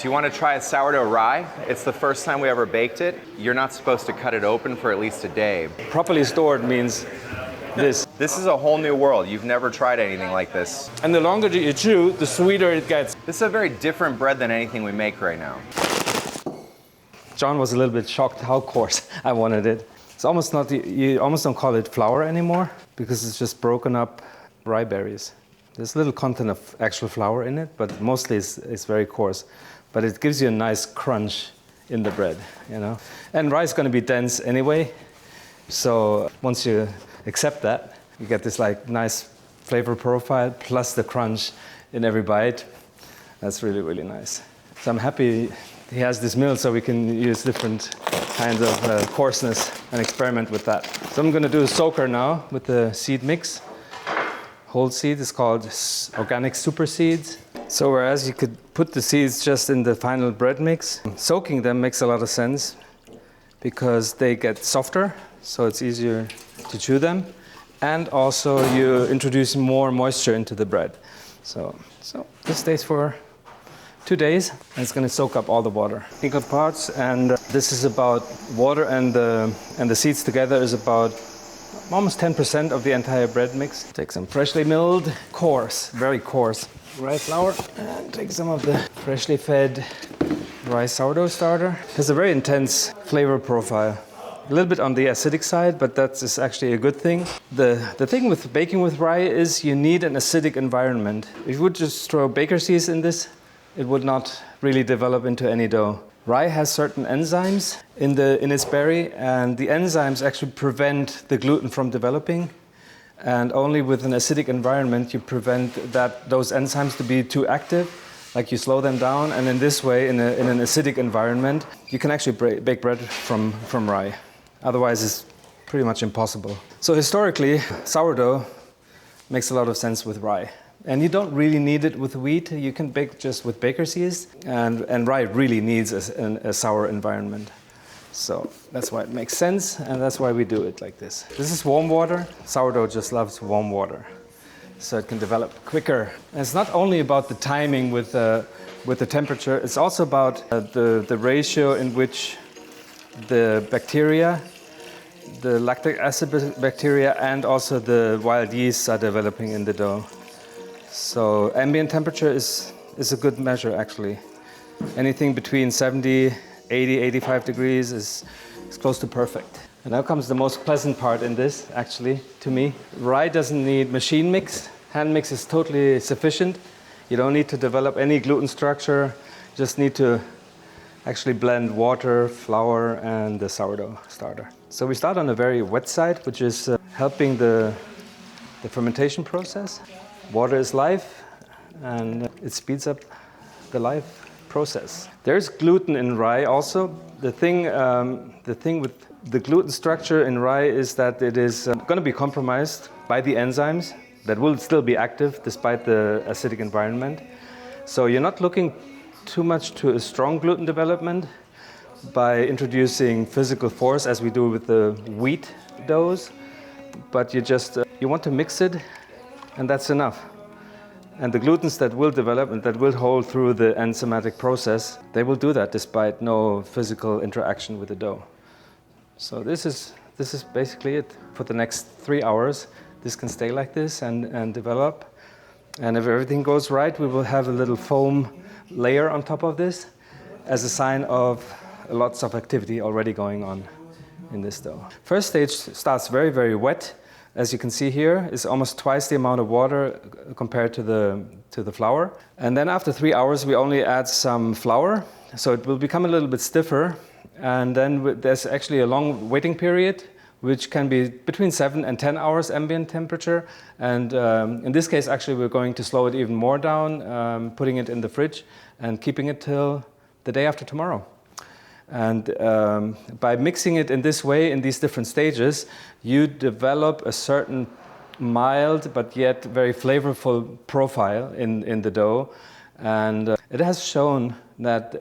Do you want to try a sourdough rye? It's the first time we ever baked it. You're not supposed to cut it open for at least a day. Properly stored means this. This is a whole new world. You've never tried anything like this. And the longer you chew, the sweeter it gets. This is a very different bread than anything we make right now. John was a little bit shocked how coarse I wanted it. It's almost not, you almost don't call it flour anymore because it's just broken up rye berries. There's a little content of actual flour in it, but mostly it's very coarse. But it gives you a nice crunch in the bread, you know. And rye is going to be dense anyway, so once you accept that, you get this like nice flavor profile plus the crunch in every bite. That's really, really nice. So I'm happy he has this mill so we can use different kinds of coarseness and experiment with that. So I'm going to do a soaker now with the seed mix. Whole seed is called organic super seeds. So whereas you could put the seeds just in the final bread mix, soaking them makes a lot of sense because they get softer, so it's easier to chew them. And also you introduce more moisture into the bread. So this stays for 2 days, and it's going to soak up all the water. Equal parts, and this is about water and the seeds together is about almost 10% of the entire bread mix. Take some freshly milled, coarse, very coarse rye flour, and take some of the freshly fed rye sourdough starter. It has a very intense flavor profile. A little bit on the acidic side, but that is actually a good thing. The thing with baking with rye is you need an acidic environment. If you would just throw baker's yeast in this, it would not really develop into any dough. Rye has certain enzymes in its berry, and the enzymes actually prevent the gluten from developing. And only with an acidic environment you prevent those enzymes to be too active, like you slow them down. And in this way, in an acidic environment, you can actually bake bread from rye. Otherwise, it's pretty much impossible. So historically, sourdough makes a lot of sense with rye. And you don't really need it with wheat. You can bake just with baker's yeast. And rye really needs a sour environment. So that's why it makes sense, and that's why we do it like this. This is warm water. Sourdough just loves warm water, so it can develop quicker. And it's not only about the timing with the temperature. It's also about the ratio in which the bacteria, the lactic acid bacteria, and also the wild yeasts are developing in the dough. So ambient temperature is a good measure, actually. Anything between 70, 80, 85 degrees is close to perfect. And now comes the most pleasant part in this, actually, to me. Rye doesn't need machine mix. Hand mix is totally sufficient. You don't need to develop any gluten structure. Just need to actually blend water, flour, and the sourdough starter. So we start on a very wet side, which is helping the fermentation process. Water is life, and it speeds up the life process. There's gluten in rye also. The thing with the gluten structure in rye is that it is going to be compromised by the enzymes that will still be active despite the acidic environment. So you're not looking too much to a strong gluten development by introducing physical force as we do with the wheat doughs, but you want to mix it, and that's enough. And the glutens that will develop and that will hold through the enzymatic process, they will do that despite no physical interaction with the dough. So this is basically it. For the next 3 hours, this can stay like this and develop. And if everything goes right, we will have a little foam layer on top of this as a sign of lots of activity already going on in this dough. First stage starts very, very wet. As you can see here, it's almost twice the amount of water compared to the flour. And then after 3 hours, we only add some flour, so it will become a little bit stiffer. And then there's actually a long waiting period, which can be between 7 and 10 hours ambient temperature. And in this case, actually, we're going to slow it even more down, putting it in the fridge and keeping it till the day after tomorrow. And by mixing it in this way, in these different stages, you develop a certain mild but yet very flavorful profile in the dough. And it has shown that,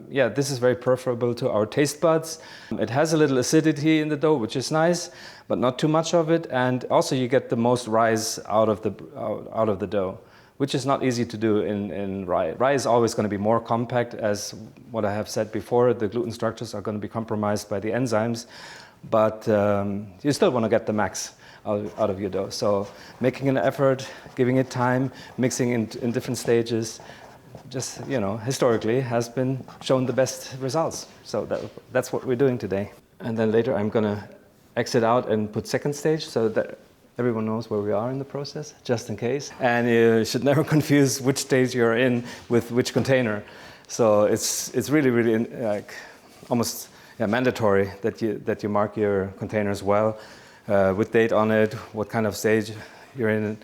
this is very preferable to our taste buds. It has a little acidity in the dough, which is nice, but not too much of it. And also you get the most rise out of the dough, which is not easy to do in rye. Rye is always going to be more compact, as what I have said before. The gluten structures are going to be compromised by the enzymes, but you still want to get the max out of your dough. So making an effort, giving it time, mixing in different stages, just, historically has been shown the best results. So that's what we're doing today. And then later I'm going to exit out and put second stage so that everyone knows where we are in the process, just in case. And you should never confuse which stage you're in with which container. So it's really almost mandatory that you mark your containers well, with date on it, what kind of stage you're in,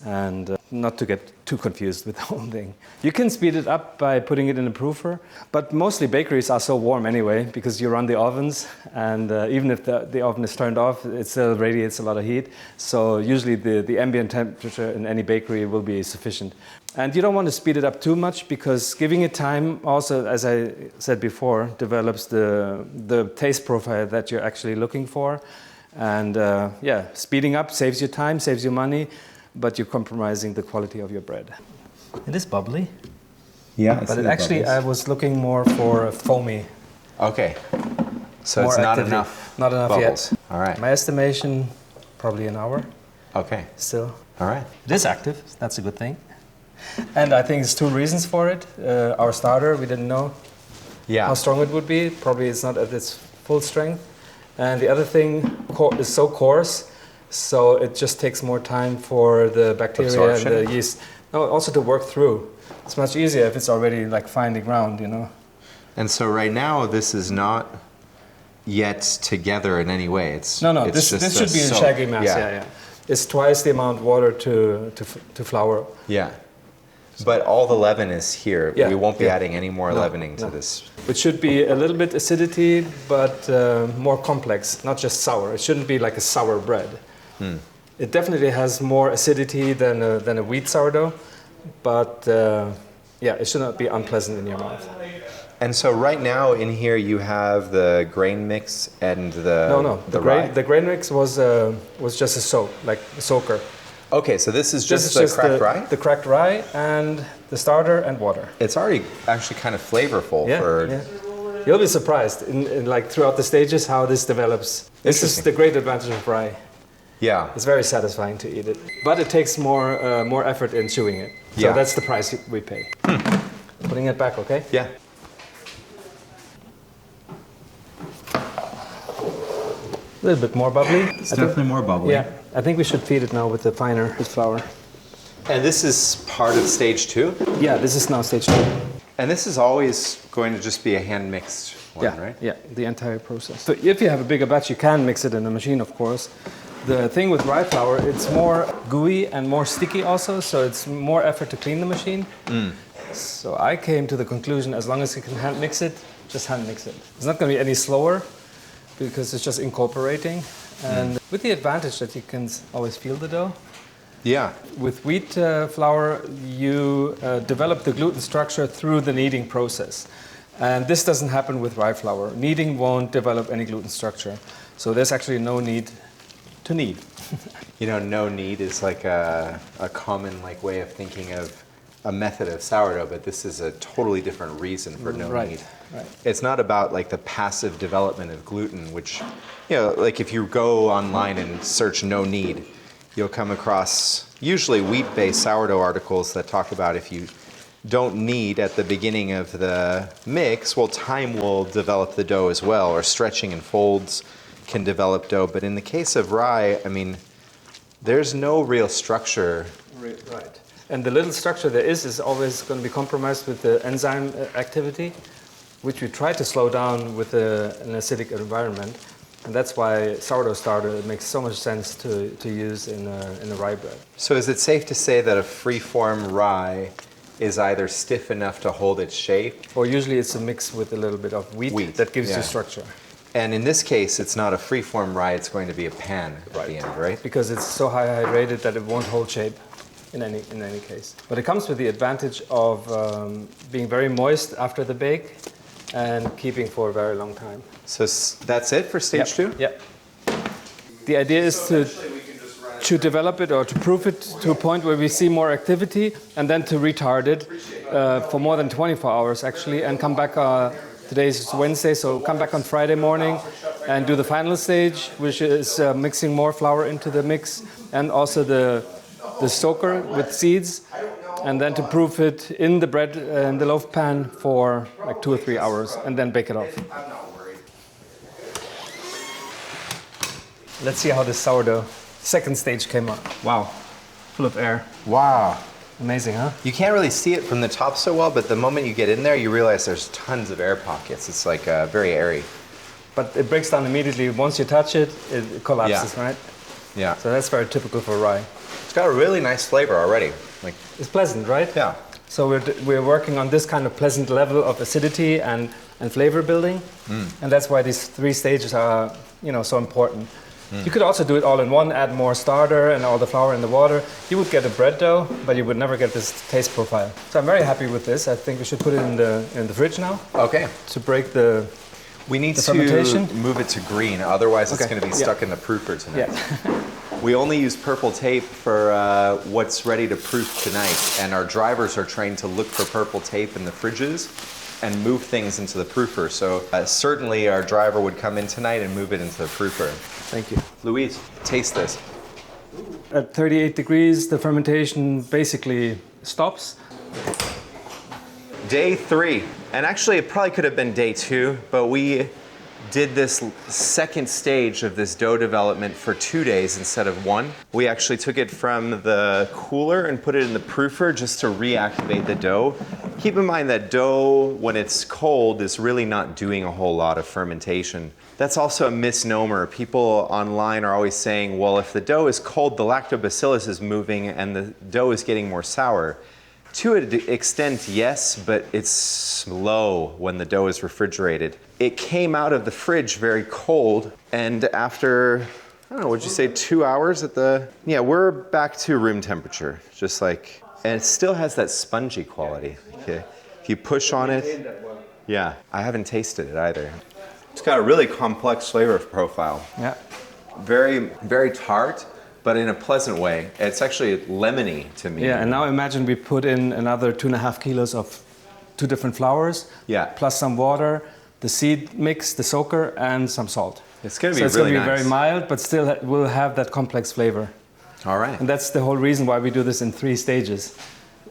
and not to get too confused with the whole thing. You can speed it up by putting it in a proofer, but mostly bakeries are so warm anyway because you run the ovens, and even if the oven is turned off, it still radiates a lot of heat. So usually the ambient temperature in any bakery will be sufficient. And you don't want to speed it up too much because giving it time also, as I said before, develops the taste profile that you're actually looking for. And speeding up saves you time, saves you money, but you're compromising the quality of your bread. It is bubbly. Yeah, but actually I was looking more for a foamy. Okay, so it's not enough. Not enough bubbles. yet. All right. My estimation, probably an hour. Okay. Still. All right. It is active. That's a good thing. And I think there's two reasons for it. Our starter, we didn't know how strong it would be. Probably it's not at its full strength. And the other thing is so coarse, so it just takes more time for the bacteria absorption. And the yeast. No, also to work through. It's much easier if it's already like fine the ground, And so right now this is not yet together in any way. It's This should be a shaggy mass. Yeah. It's twice the amount of water to flour. Yeah. But all the leaven is here. Yeah, we won't be adding any more leavening to this. It should be a little bit acidity, but more complex, not just sour. It shouldn't be like a sour bread. It definitely has more acidity than a wheat sourdough, but it should not be unpleasant in your mouth. And so right now in here you have the grain mix and the rye? The grain mix was just a soak, like a soaker. Okay, so this is just the cracked rye? The cracked rye and the starter and water. It's already actually kind of flavorful for... Yeah. You'll be surprised in like throughout the stages how this develops. This is the great advantage of rye. Yeah. It's very satisfying to eat it. But it takes more effort in chewing it. So that's the price we pay. Putting it back, okay? Yeah. A little bit more bubbly. It's definitely more bubbly. Yeah, I think we should feed it now with the finer flour. And this is part of stage 2? Yeah, this is now stage 2. And this is always going to just be a hand-mixed one, right? Yeah, the entire process. So if you have a bigger batch, you can mix it in the machine, of course. The thing with rye flour, it's more gooey and more sticky also, so it's more effort to clean the machine. So I came to the conclusion, as long as you can hand mix it, just hand mix it. It's not going to be any slower, because it's just incorporating, and with the advantage that you can always feel the dough. Yeah. With wheat flour, you develop the gluten structure through the kneading process, and this doesn't happen with rye flour. Kneading won't develop any gluten structure, so there's actually no need to knead. No knead is like a common way of thinking of a method of sourdough, but this is a totally different reason for no knead. Right. It's not about the passive development of gluten, which, if you go online and search no knead, you'll come across usually wheat-based sourdough articles that talk about if you don't knead at the beginning of the mix, well, time will develop the dough as well, or stretching and folds can develop dough. But in the case of rye, there's no real structure. Right. And the little structure there is always going to be compromised with the enzyme activity, which we try to slow down with an acidic environment. And that's why sourdough starter makes so much sense to use in a rye bread. So is it safe to say that a free-form rye is either stiff enough to hold its shape? Or usually it's a mix with a little bit of wheat that gives you structure. And in this case, it's not a free-form rye, it's going to be a pan at the end, right? Because it's so high hydrated that it won't hold shape in any case. But it comes with the advantage of being very moist after the bake and keeping for a very long time. So that's it for stage 2? Yep. The idea is to... We can just run to develop it or to proof it to a point where we see more activity, and then to retard it for more than 24 hours actually, and come back. Today's Wednesday, so come back on Friday morning and do the final stage, which is mixing more flour into the mix, and also the soaker with seeds, and then to proof it in the bread in the loaf pan for like 2 or 3 hours, and then bake it off. Let's see how the sourdough second stage came out. Wow, full of air. Wow. Amazing, huh? You can't really see it from the top so well, but the moment you get in there, you realize there's tons of air pockets. It's like very airy. But it breaks down immediately. Once you touch it, it collapses, right? Yeah. So that's very typical for rye. It's got a really nice flavor already. Like, it's pleasant, right? Yeah. So we're working on this kind of pleasant level of acidity and flavor building, and that's why these 3 stages are, so important. You could also do it all in one, add more starter and all the flour in the water. You would get a bread dough, but you would never get this taste profile. So I'm very happy with this. I think we should put it in the fridge now. Okay. To break the We need to fermentation. move it to green, otherwise it's Okay. going to be stuck in the proofer tonight. Yeah. We only use purple tape for what's ready to proof tonight, and our drivers are trained to look for purple tape in the fridges and move things into the proofer. So certainly our driver would come in tonight and move it into the proofer. Thank you. Louise, taste this. At 38 degrees, the fermentation basically stops. Day 3, and actually it probably could have been day 2, but we did this second stage of this dough development for 2 days instead of 1. We actually took it from the cooler and put it in the proofer just to reactivate the dough. Keep in mind that dough, when it's cold, is really not doing a whole lot of fermentation. That's also a misnomer. People online are always saying, well, if the dough is cold, the lactobacillus is moving and the dough is getting more sour. To an extent, yes, but it's slow when the dough is refrigerated. It came out of the fridge very cold, and after, I don't know, would you say 2 hours we're back to room temperature, just like, and it still has that spongy quality. Okay. If you push on it, yeah, I haven't tasted it either. It's got a really complex flavor profile. Yeah. Very, very tart, but in a pleasant way. It's actually lemony to me. Yeah, and now imagine we put in another 2.5 kilos of 2 different flours, Yeah. plus some water, the seed mix, the soaker, and some salt. It's going to So be it's really going to be nice. very mild, but still will have that complex flavor. All right. And that's the whole reason why we do this in 3 stages.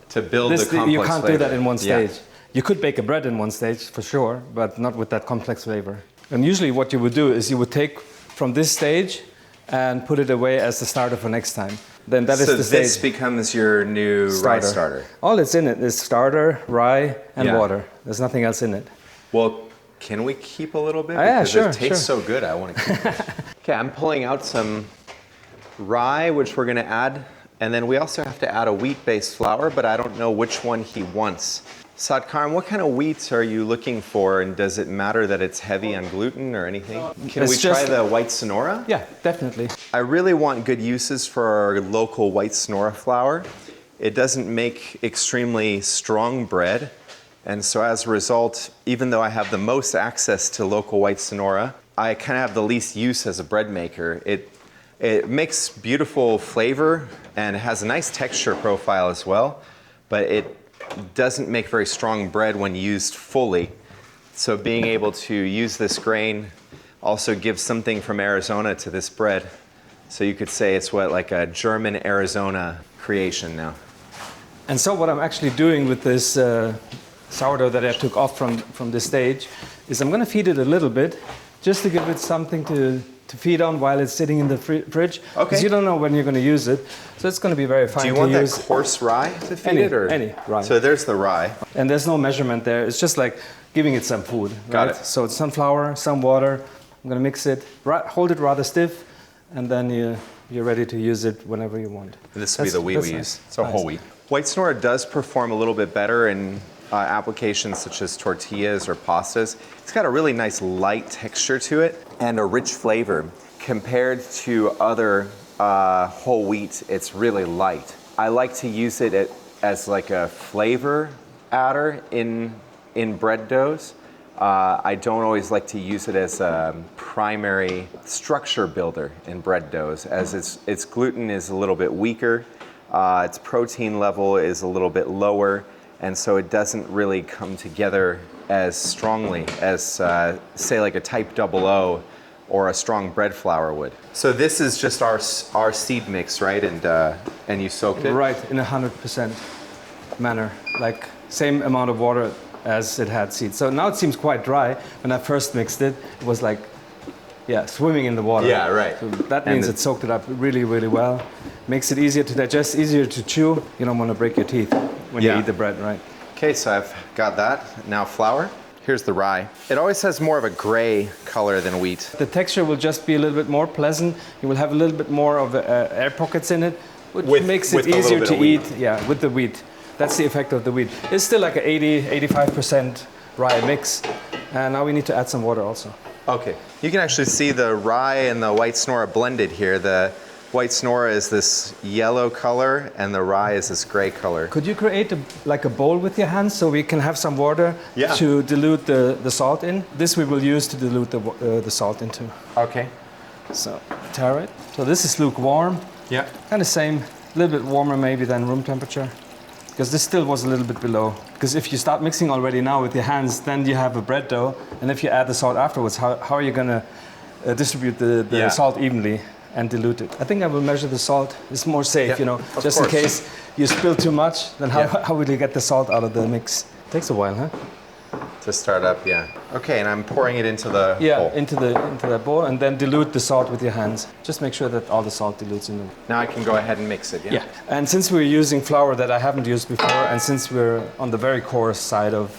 To build the complex you can't flavor. do that in one stage. Yeah. You could bake a bread in one stage, for sure, but not with that complex flavor. And usually what you would do is you would take from this stage and put it away as the starter for next time. Then that is So the stage. this becomes your new rye starter. All that's in it is starter, rye, and Yeah. water. There's nothing else in it. Well, can we keep a little bit? Yeah, Because sure, it tastes so good, I want to keep it. Okay, I'm pulling out some rye, which we're going to add. And then we also have to add a wheat-based flour, but I don't know which one he wants. Sadkaran, what kind of wheats are you looking for, and does it matter that it's heavy on gluten or anything? Can It's we try just- the white Sonora? Yeah, definitely. I really want good uses for our local white Sonora flour. It doesn't make extremely strong bread, and so as a result, even though I have the most access to local white Sonora, I kind of have the least use as a bread maker. It makes beautiful flavor and has a nice texture profile as well, but it doesn't make very strong bread when used fully. So being able to use this grain also gives something from Arizona to this bread. So you could say it's like a German Arizona creation now. And so what I'm actually doing with this sourdough that I took off from this stage is I'm going to feed it a little bit just to give it something to feed on while it's sitting in the fridge. Okay. Because you don't know when you're going to use it. So it's going to be very fine Do you to want that use. coarse rye to feed Any- it? Or? any rye. So there's the rye. And there's no measurement there. It's just like giving it some food. Got right? it. So it's some flour, some water. I'm going to mix it, hold it rather stiff, and then you're ready to use it whenever you want. And this will be the wheat we nice. use. It's a Nice. whole wheat. White Sonora does perform a little bit better in applications such as tortillas or pastas. It's got a really nice light texture to it and a rich flavor. Compared to other whole wheat, it's really light. I like to use it as like a flavor adder in bread doughs. I don't always like to use it as a primary structure builder in bread doughs, as its gluten is a little bit weaker, its protein level is a little bit lower, and so it doesn't really come together as strongly as, say, like a type 00 or a strong bread flour would. So this is just our seed mix, right? And you soaked it? Right, in 100% manner, like same amount of water as it had seeds. So now it seems quite dry. When I first mixed it, it was like, yeah, swimming in the water. Yeah, right. So that means it soaked it up really, really well. Makes it easier to digest, easier to chew. You don't want to break your teeth when you eat the bread, right? Okay, so I've got that. Now flour. Here's the rye. It always has more of a gray color than wheat. The texture will just be a little bit more pleasant. You will have a little bit more of air pockets in it, which makes it easier to eat. Yeah, with the wheat. That's the effect of the wheat. It's still like an 85% rye mix. And now we need to add some water also. Okay. You can actually see the rye and the white Sonora blended here. The white Sonora is this yellow color and the rye is this gray color. Could you create like a bowl with your hands so we can have some water to dilute the salt in? This we will use to dilute the salt into. Okay. So tare it. So this is lukewarm. Yeah. Kind of same, a little bit warmer maybe than room temperature. Because this still was a little bit below. Because if you start mixing already now with your hands, then you have a bread dough. And if you add the salt afterwards, how are you going to distribute the salt evenly and dilute it? I think I will measure the salt. It's more safe, you know, just in case you spill too much, then how will you get the salt out of the mix? Takes a while, huh? To start up, yeah. Okay, and I'm pouring it into the bowl. into the bowl, and then dilute the salt with your hands. Just make sure that all the salt dilutes in them. Now I can go ahead and mix it, Yeah, and since we're using flour that I haven't used before, and since we're on the very coarse side of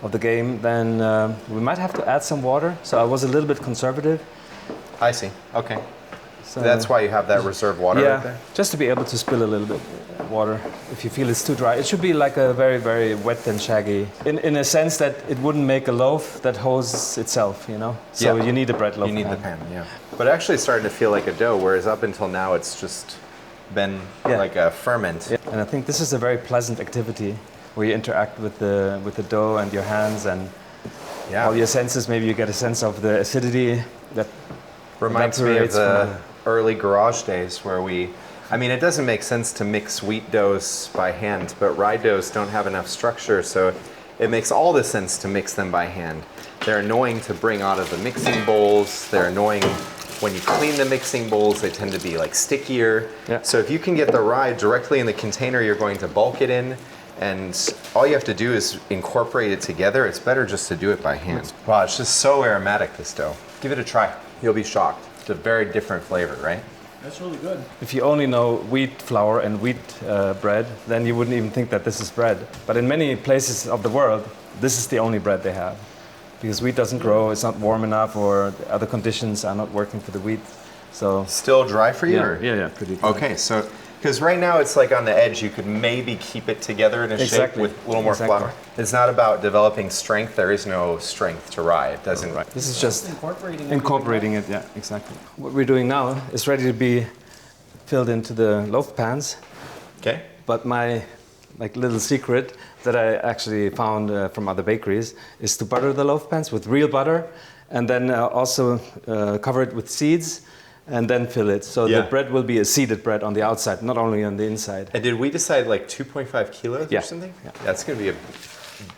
the game, then we might have to add some water. So I was a little bit conservative. I see, okay. So that's why you have that reserved water right there? Just to be able to spill a little bit water if you feel it's too dry. It should be like a very, very wet and shaggy, in a sense that it wouldn't make a loaf that holds itself, you know? So you need a bread loaf. You need the pan, yeah. But actually it's starting to feel like a dough, whereas up until now it's just been like a ferment. Yeah. And I think this is a very pleasant activity where you interact with the dough and your hands and all your senses. Maybe you get a sense of the acidity that reminds me of the early garage days where it doesn't make sense to mix wheat doughs by hand, but rye doughs don't have enough structure, so it makes all the sense to mix them by hand. They're annoying to bring out of the mixing bowls. They're annoying when you clean the mixing bowls. They tend to be like stickier. Yeah. So if you can get the rye directly in the container you're going to bulk it in, and all you have to do is incorporate it together, it's better just to do it by hand. Wow, it's just so aromatic, this dough. Give it a try. You'll be shocked. It's a very different flavor, right? That's really good. If you only know wheat flour and wheat bread, then you wouldn't even think that this is bread. But in many places of the world, this is the only bread they have. Because wheat doesn't grow, it's not warm enough, or the other conditions are not working for the wheat. So still dry for you? Yeah, pretty dry. Okay, so because right now it's like on the edge, you could maybe keep it together in a shape with a little more flour. It's not about developing strength. There is no strength to rye. It doesn't. Right. This is just incorporating it. Yeah, exactly. What we're doing now is ready to be filled into the loaf pans. Okay. But my little secret that I actually found from other bakeries is to butter the loaf pans with real butter, and then also cover it with seeds. And then fill it. So the bread will be a seeded bread on the outside, not only on the inside. And did we decide like 2.5 kilos or something? Yeah. That's going to be a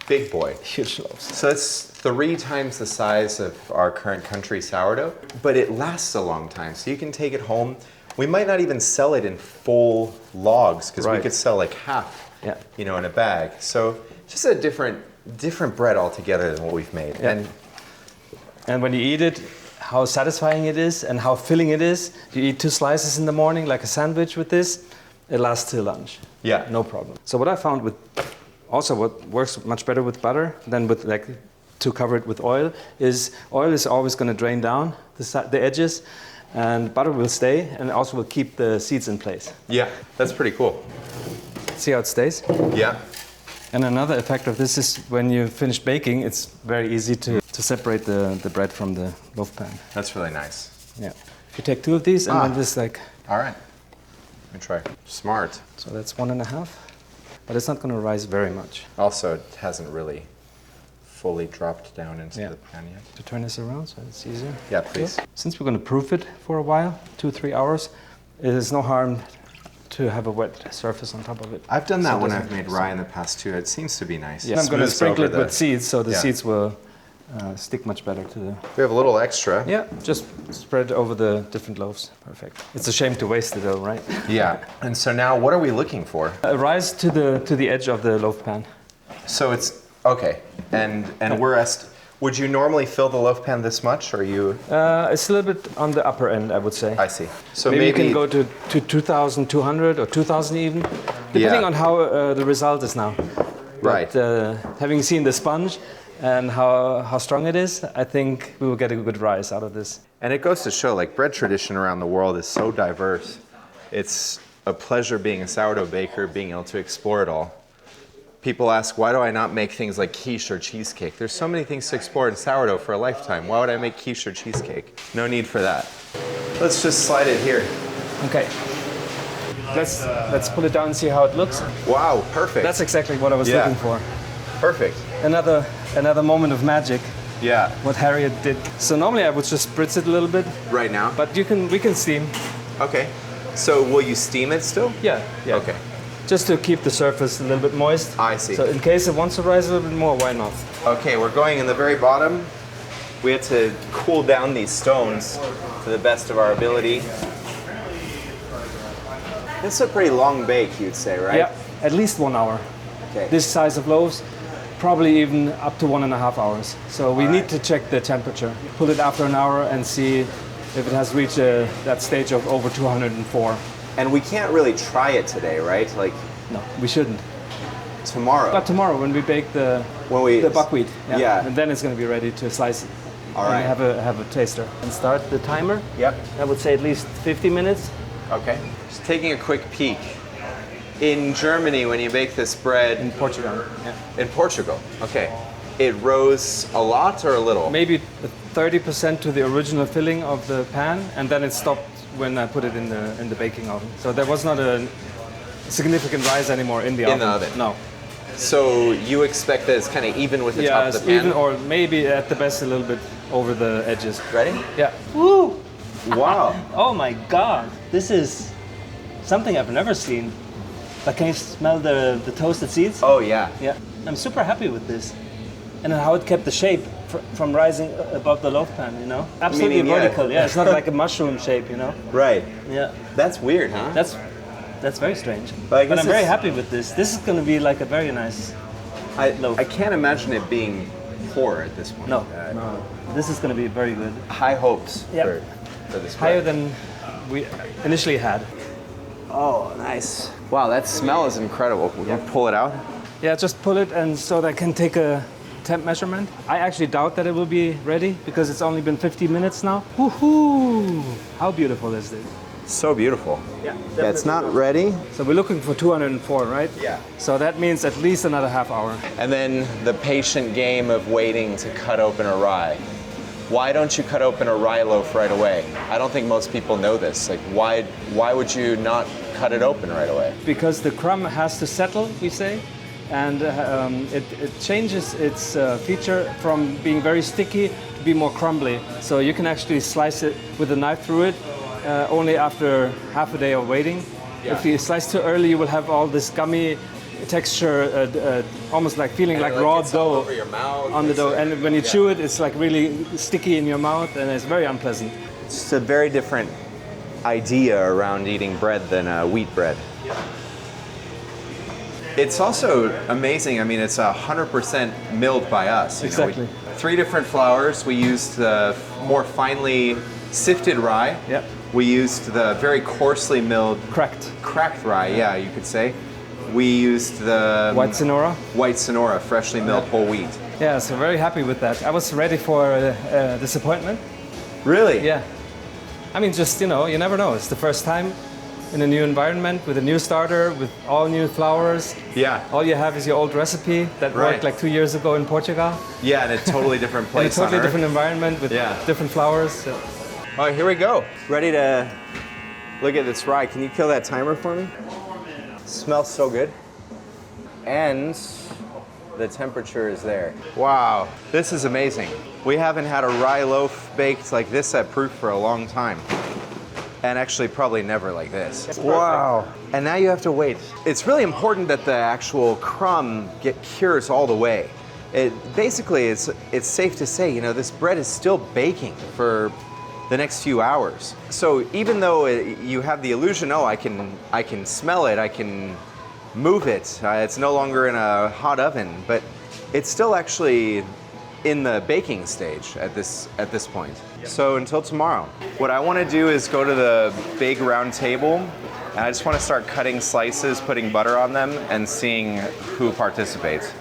big boy. Huge loaves. So it's 3 times the size of our current country sourdough, but it lasts a long time. So you can take it home. We might not even sell it in full logs because we could sell like half, in a bag. So just a different bread altogether than what we've made. Yeah. And when you eat it, how satisfying it is and how filling it is. You eat 2 slices in the morning, like a sandwich with this, it lasts till lunch. Yeah. No problem. So what I found what works much better with butter than with to cover it with oil is always going to drain down the edges, and butter will stay and also will keep the seeds in place. Yeah, that's pretty cool. See how it stays? Yeah. And another effect of this is when you finish baking, it's very easy to separate the bread from the loaf pan. That's really nice. Yeah. If you take 2 of these and then this All right. Let me try. Smart. So that's 1.5. But it's not going to rise very much. Also, it hasn't really fully dropped down into the pan yet. To turn this around so it's easier. Yeah, please. Since we're going to proof it for a while, 2-3 hours, it is no harm to have a wet surface on top of it. I've done that when I've made rye in the past too. It seems to be nice. Yeah, I'm going to Smooths sprinkle it over with seeds so the seeds will stick much better to the... We have a little extra. Yeah, just spread it over the different loaves. Perfect. It's a shame to waste it though, right? Yeah. And so now what are we looking for? Rise to the edge of the loaf pan. So it's, okay. And would you normally fill the loaf pan this much, or you? It's a little bit on the upper end, I would say. I see. So maybe you can go to 2,200 or 2,000 even, depending on how the result is now. Right. But having seen the sponge and how strong it is, I think we will get a good rise out of this. And it goes to show, like, bread tradition around the world is so diverse. It's a pleasure being a sourdough baker, being able to explore it all. People ask, why do I not make things like quiche or cheesecake? There's so many things to explore in sourdough for a lifetime. Why would I make quiche or cheesecake? No need for that. Let's just slide it here. Okay. Let's pull it down and see how it looks. Wow, perfect. That's exactly what I was looking for. Perfect. Another moment of magic. Yeah. What Harriet did. So normally I would just spritz it a little bit. Right now? But we can steam. Okay. So will you steam it still? Yeah. Okay. Just to keep the surface a little bit moist. I see. So in case it wants to rise a little bit more, why not? Okay, we're going in the very bottom. We had to cool down these stones to the best of our ability. It's a pretty long bake, you'd say, right? Yeah, at least 1 hour. Okay. This size of loaves, probably even up to 1.5 hours. So we need to check the temperature. Pull it after an hour and see if it has reached that stage of over 204. And we can't really try it today, right? Like, no, we shouldn't. Tomorrow. But tomorrow when we bake the buckwheat. Yeah. And then it's going to be ready to slice it. All right. And have a taster. And start the timer. Yep. I would say at least 50 minutes. Okay. Just taking a quick peek. In Germany, when you bake this bread... In Portugal. Yeah. In Portugal, okay. It rose a lot or a little? Maybe 30% to the original filling of the pan, and then it stopped when I put it in the baking oven. So there was not a significant rise anymore in the oven. In the oven? No. So you expect that it's kind of even with the top of the pan? Even, or maybe at the best a little bit over the edges. Ready? Yeah. Woo! Wow. Oh my God! This is something I've never seen. But can you smell the toasted seeds? Oh yeah. Yeah. I'm super happy with this. And how it kept the shape from rising above the loaf pan, you know? Absolutely vertical, yeah. It's not like a mushroom shape, you know? Right. Yeah. That's weird, huh? That's very strange. But I'm very happy with this. This is going to be like a very nice loaf. I can't imagine it being poor at this point. No. This is going to be very good. High hopes for this bread. Higher than we initially had. Oh, nice. Wow, that smell is incredible. We'll pull it out. Yeah, just pull it and so that I can take a temp measurement. I actually doubt that it will be ready because it's only been 50 minutes now. Woohoo! How beautiful is this? So beautiful. Yeah, it's not ready. So we're looking for 204, right? Yeah. So that means at least another half hour. And then the patient game of waiting to cut open a rye. Why don't you cut open a rye loaf right away? I don't think most people know this. Like, why would you not cut it open right away? Because the crumb has to settle, we say, and it changes its feature from being very sticky to be more crumbly. So you can actually slice it with a knife through it only after half a day of waiting. Yeah. If you slice too early, you will have all this gummy texture, almost like feeling like raw dough over your mouth, on the dough. And when you chew it, it's like really sticky in your mouth, and it's very unpleasant. It's a very different idea around eating bread than wheat bread. Yeah. It's also amazing. I mean, it's 100% milled by us. Exactly. 3 different flours. We used the more finely sifted rye. Yep. We used the very coarsely milled cracked rye. Yeah, you could say. We used the white Sonora, freshly milled whole wheat. Yeah, so very happy with that. I was ready for a disappointment. Really? Yeah. I mean, just, you never know. It's the first time in a new environment with a new starter, with all new flours. Yeah. All you have is your old recipe that worked like 2 years ago in Portugal. Yeah, in a totally different place. In a totally different environment with different flours. So. All right, here we go. Ready to look at this rye. Can you kill that timer for me? Smells so good. And The temperature is there. Wow, this is amazing. We haven't had a rye loaf baked like this at Proof for a long time. And actually probably never like this. Wow. And now you have to wait. It's really important that the actual crumb cures all the way. Basically, it's safe to say, you know, this bread is still baking for the next few hours. So even though you have the illusion, oh, I can smell it, I can move it, it's no longer in a hot oven, but it's still actually in the baking stage at this point. So until tomorrow. What I want to do is go to the big round table, and I just want to start cutting slices, putting butter on them, and seeing who participates.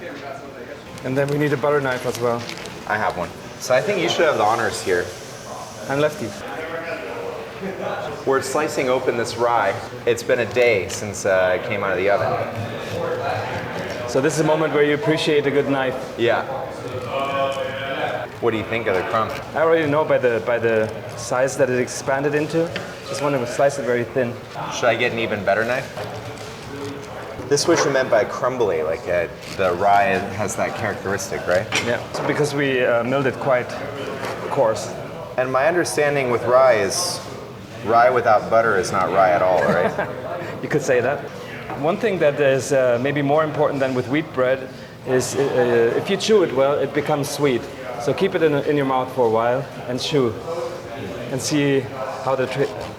And then we need a butter knife as well. I have one. So I think you should have the honors here. And lefty. We're slicing open this rye. It's been a day since it came out of the oven. So this is a moment where you appreciate a good knife. Yeah. What do you think of the crumb? I already know by the size that it expanded into. Just want to slice it very thin. Should I get an even better knife? This is what you meant by crumbly, like the rye has that characteristic, right? Yeah, so because we milled it quite coarse. And my understanding with rye is rye without butter is not rye at all, right? You could say that. One thing that is maybe more important than with wheat bread is if you chew it well, it becomes sweet. So keep it in your mouth for a while and chew and see how the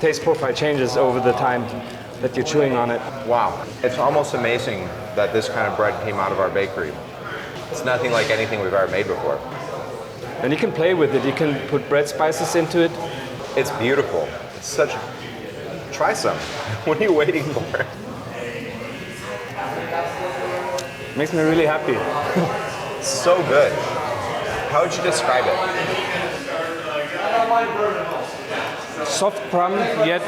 taste profile changes over the time that you're chewing on it. Wow, it's almost amazing that this kind of bread came out of our bakery. It's nothing like anything we've ever made before. And you can play with it. You can put bread spices into it. It's beautiful. It's such. Try some. What are you waiting for? Makes me really happy. So good. How would you describe it? Soft crumb, yet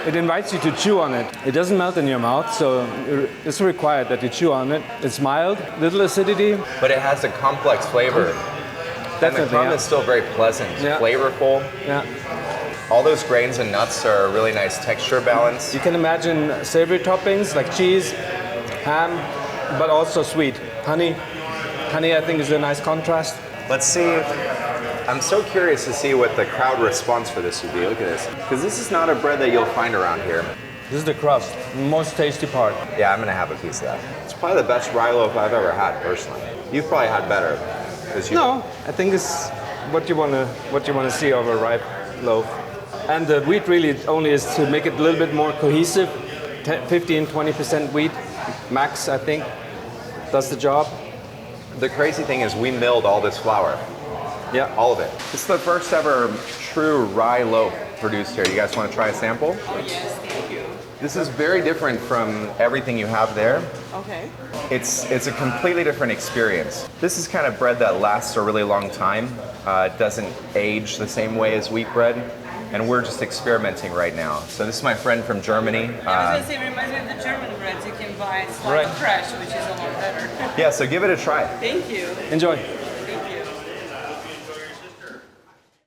it invites you to chew on it. It doesn't melt in your mouth, so it's required that you chew on it. It's mild, little acidity. But it has a complex flavor. Definitely, and the crumb is still very pleasant, flavorful. Yeah. All those grains and nuts are a really nice texture balance. You can imagine savory toppings like cheese, ham, but also sweet. Honey. Honey, I think, is a nice contrast. Let's see. I'm so curious to see what the crowd response for this would be. Look at this. Because this is not a bread that you'll find around here. This is the crust, the most tasty part. Yeah, I'm going to have a piece of that. It's probably the best rye loaf I've ever had, personally. You've probably had better. No, I think it's what you want to see of a rye loaf. And the wheat really only is to make it a little bit more cohesive. 15-20% wheat max, I think, does the job. The crazy thing is we milled all this flour. Yeah. All of it. It's the first ever true rye loaf produced here. You guys want to try a sample? Oh, yes, thank you. This is very different from everything you have there. Okay. It's a completely different experience. This is kind of bread that lasts a really long time. It doesn't age the same way as wheat bread. And we're just experimenting right now. So this is my friend from Germany. I was going to say, it reminds me of the German breads you can buy. It's like fresh, which is a lot better. Yeah, so give it a try. Thank you. Enjoy.